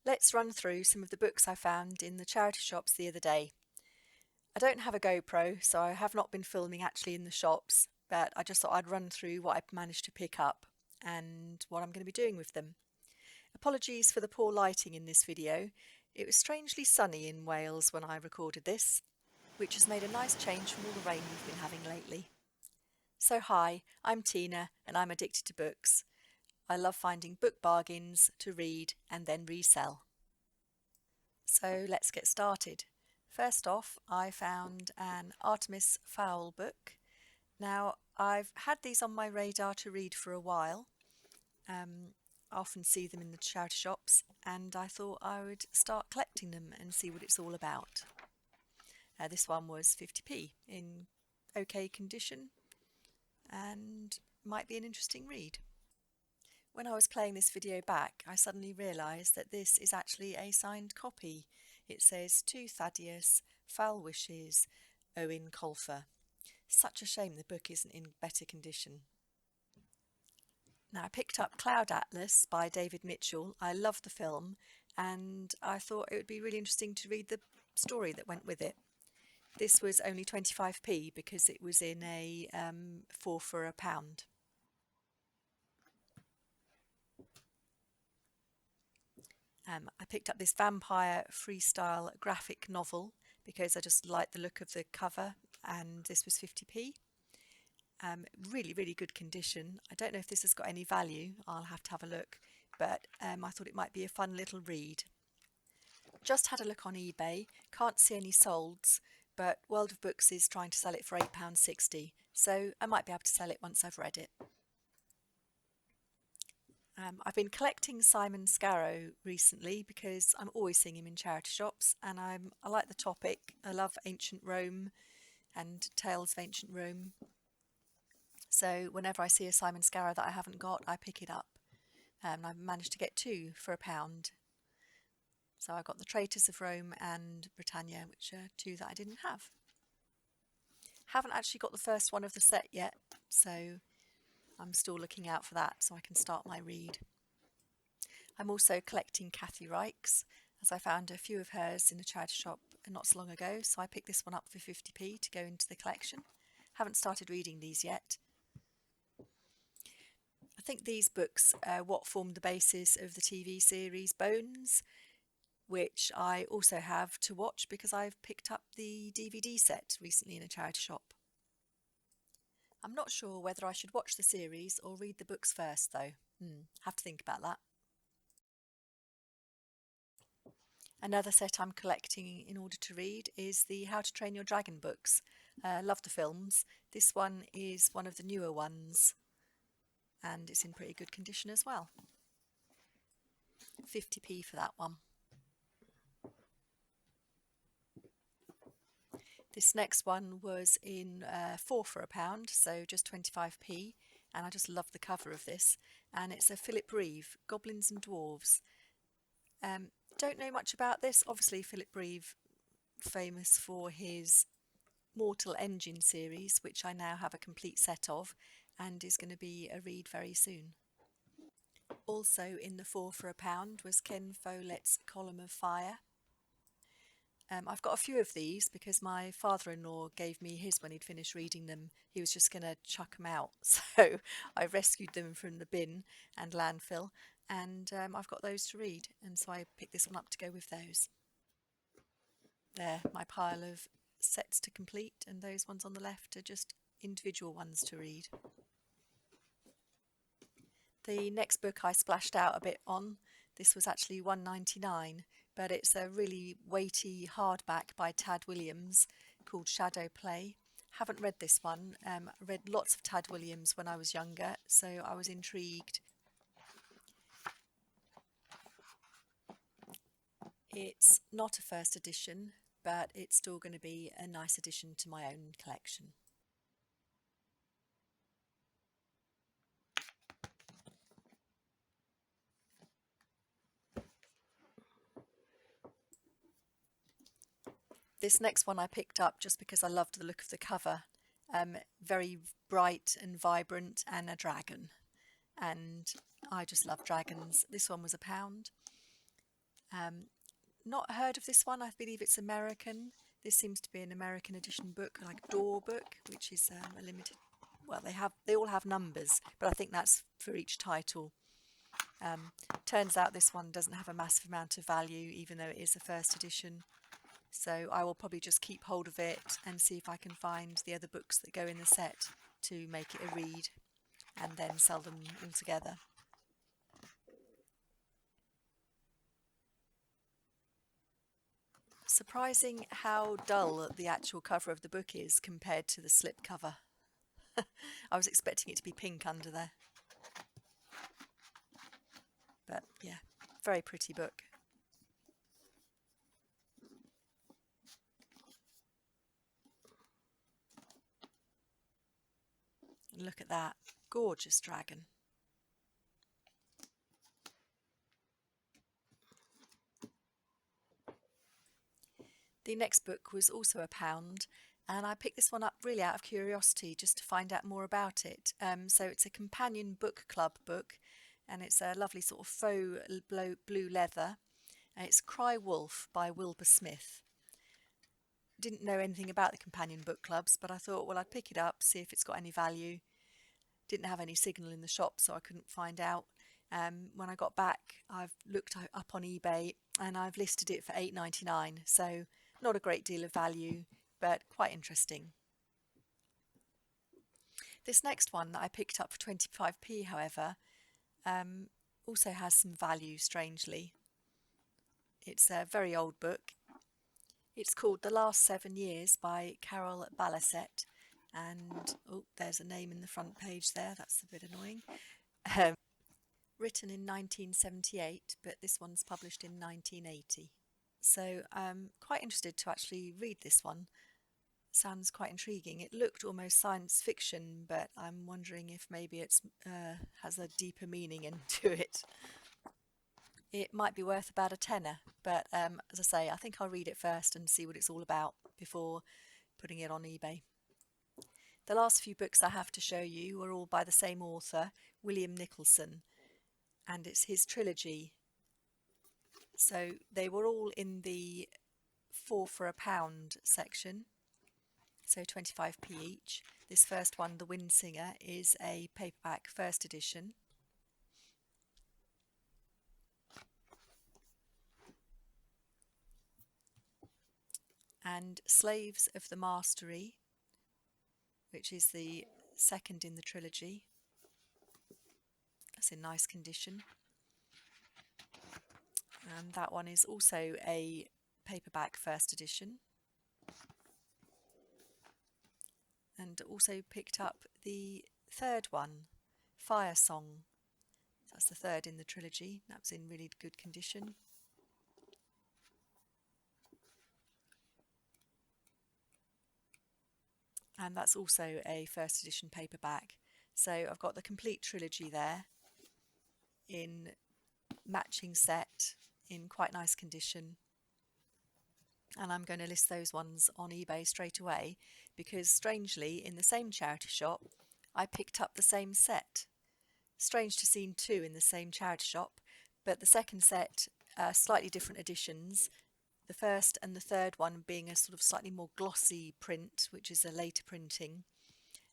Let's run through some of the books I found in the charity shops the other day. I don't have a GoPro, so I have not been filming actually in the shops, but I just thought I'd run through what I've managed to pick up and what I'm going to be doing with them. Apologies for the poor lighting in this video. It was strangely sunny in Wales when I recorded this, which has made a nice change from all the rain we've been having lately. So hi, I'm Tina and I'm addicted to books. I love finding book bargains to read and then resell. So let's get started. First off, I found an Artemis Fowl book. Now, I've had these on my radar to read for a while. I often see them in the charity shops, and I thought I would start collecting them and see what it's all about. This one was 50p in okay condition and might be an interesting read. When I was playing this video back, I suddenly realised that this is actually a signed copy. It says, "To Thaddeus, Foul Wishes, Owen Colfer." Such a shame the book isn't in better condition. Now, I picked up Cloud Atlas by David Mitchell. I love the film and I thought it would be really interesting to read the story that went with it. This was only 25p because it was in a 4 for a pound. I picked up this vampire freestyle graphic novel because I just liked the look of the cover, and this was 50p. Really, really good condition. I don't know if this has got any value. I'll have to have a look, but I thought it might be a fun little read. Just had a look on eBay. Can't see any solds, but World of Books is trying to sell it for £8.60, so I might be able to sell it once I've read it. I've been collecting Simon Scarrow recently because I'm always seeing him in charity shops, and I like the topic. I love ancient Rome and tales of ancient Rome. So whenever I see a Simon Scarrow that I haven't got, I pick it up. I've managed to get 2 for £1. So I got the Traitors of Rome and Britannia, which are 2 that I didn't have. Haven't actually got the first one of the set yet, so I'm still looking out for that so I can start my read. I'm also collecting Kathy Reichs, as I found a few of hers in a charity shop not so long ago, so I picked this one up for 50p to go into the collection. Haven't started reading these yet. I think these books are what formed the basis of the TV series Bones, which I also have to watch because I've picked up the DVD set recently in a charity shop. I'm not sure whether I should watch the series or read the books first though. Have to think about that. Another set I'm collecting in order to read is the How to Train Your Dragon books. Love the films. This one is one of the newer ones and it's in pretty good condition as well. 50p for that one. This next one was in 4 for a pound, so just 25p, and I just love the cover of this. And it's a Philip Reeve, Goblins and Dwarves. Don't know much about this. Obviously, Philip Reeve, famous for his Mortal Engine series, which I now have a complete set of, and is going to be a read very soon. Also in the 4 for a pound was Ken Follett's Column of Fire. I've got a few of these because my father-in-law gave me his when he'd finished reading them. He was just going to chuck them out, so I rescued them from the bin and landfill, and I've got those to read, and so I picked this one up to go with those. There, my pile of sets to complete, and those ones on the left are just individual ones to read. The next book I splashed out a bit on. This was actually £1.99, but it's a really weighty hardback by Tad Williams called Shadow Play. Haven't read this one. I read lots of Tad Williams when I was younger, so I was intrigued. It's not a first edition, but it's still going to be a nice addition to my own collection. This next one I picked up just because I loved the look of the cover. Very bright and vibrant, and a dragon. And I just love dragons. This one was £1. Not heard of this one. I believe it's American. This seems to be an American edition book, like a door book, which is a limited. Well, they all have numbers, but I think that's for each title. Turns out this one doesn't have a massive amount of value, even though it is a first edition. So I will probably just keep hold of it and see if I can find the other books that go in the set to make it a read, and then sell them all together. Surprising how dull the actual cover of the book is compared to the slip cover. I was expecting it to be pink under there. But yeah, very pretty book. Look at that, gorgeous dragon. The next book was also £1, and I picked this one up really out of curiosity just to find out more about it. So it's a companion book club book, and it's a lovely sort of faux blue leather. And it's Cry Wolf by Wilbur Smith. Didn't know anything about the companion book clubs, but I thought, well, I'd pick it up, see if it's got any value. Didn't have any signal in the shop, so I couldn't find out. When I got back, I've looked up on eBay and I've listed it for £8.99, so not a great deal of value, but quite interesting. This next one that I picked up for 25p, however, also has some value, strangely. It's a very old book. It's called The Last 7 Years by Carol Balasset, and oh, there's a name in the front page there, that's a bit annoying. Written in 1978, but this one's published in 1980. So I'm quite interested to actually read this one. Sounds quite intriguing. It looked almost science fiction, but I'm wondering if maybe it's has a deeper meaning into it. It might be worth about a tenner, but as I say, I think I'll read it first and see what it's all about before putting it on eBay. The last few books I have to show you are all by the same author, William Nicholson, and it's his trilogy. So they were all in the 4 for £1 section, so 25p each. This first one, The Wind Singer, is a paperback first edition. And Slaves of the Mastery, which is the second in the trilogy. That's in nice condition. And that one is also a paperback first edition. And also picked up the third one, Fire Song. That's the third in the trilogy. That was in really good condition. And that's also a first edition paperback. So I've got the complete trilogy there in matching set in quite nice condition. And I'm going to list those ones on eBay straight away because strangely in the same charity shop I picked up the same set. Strange to see two in the same charity shop, but the second set are slightly different editions. The first and the third one being a sort of slightly more glossy print, which is a later printing,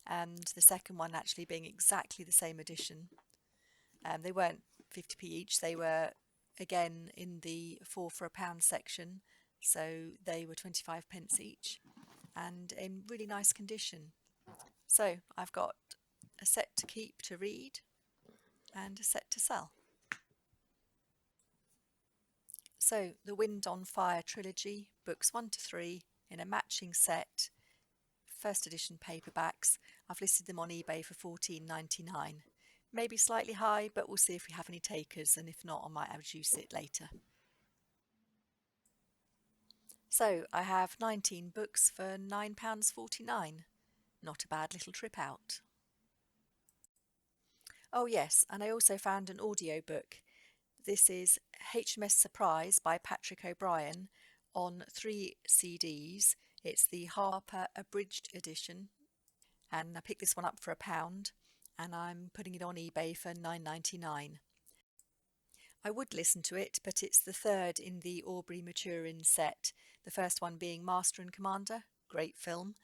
and the second one actually being exactly the same edition. They weren't 50p each, they were again in the 4 for £1 section, so they were 25p each and in really nice condition. So I've got a set to keep to read and a set to sell. So the Wind on Fire trilogy, books 1 to 3 in a matching set, first edition paperbacks. I've listed them on eBay for $14.99. Maybe slightly high, but we'll see if we have any takers, and if not, I might reduce it later. So I have 19 books for £9.49. Not a bad little trip out. Oh yes, and I also found an audio book. This is HMS Surprise by Patrick O'Brian on 3 CDs. It's the Harper Abridged edition, and I picked this one up for £1, and I'm putting it on eBay for $9.99. I would listen to it, but it's the third in the Aubrey Maturin set, the first one being Master and Commander. Great film.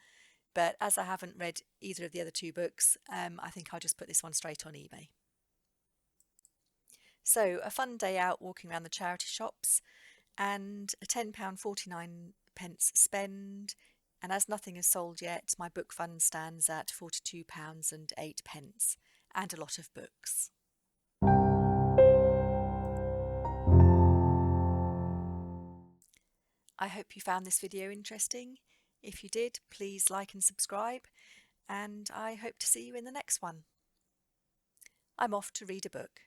But as I haven't read either of the other two books, I think I'll just put this one straight on eBay. So, a fun day out walking around the charity shops and a £10.49 spend. And as nothing is sold yet, my book fund stands at £42.08 and a lot of books. I hope you found this video interesting. If you did, please like and subscribe, and I hope to see you in the next one. I'm off to read a book.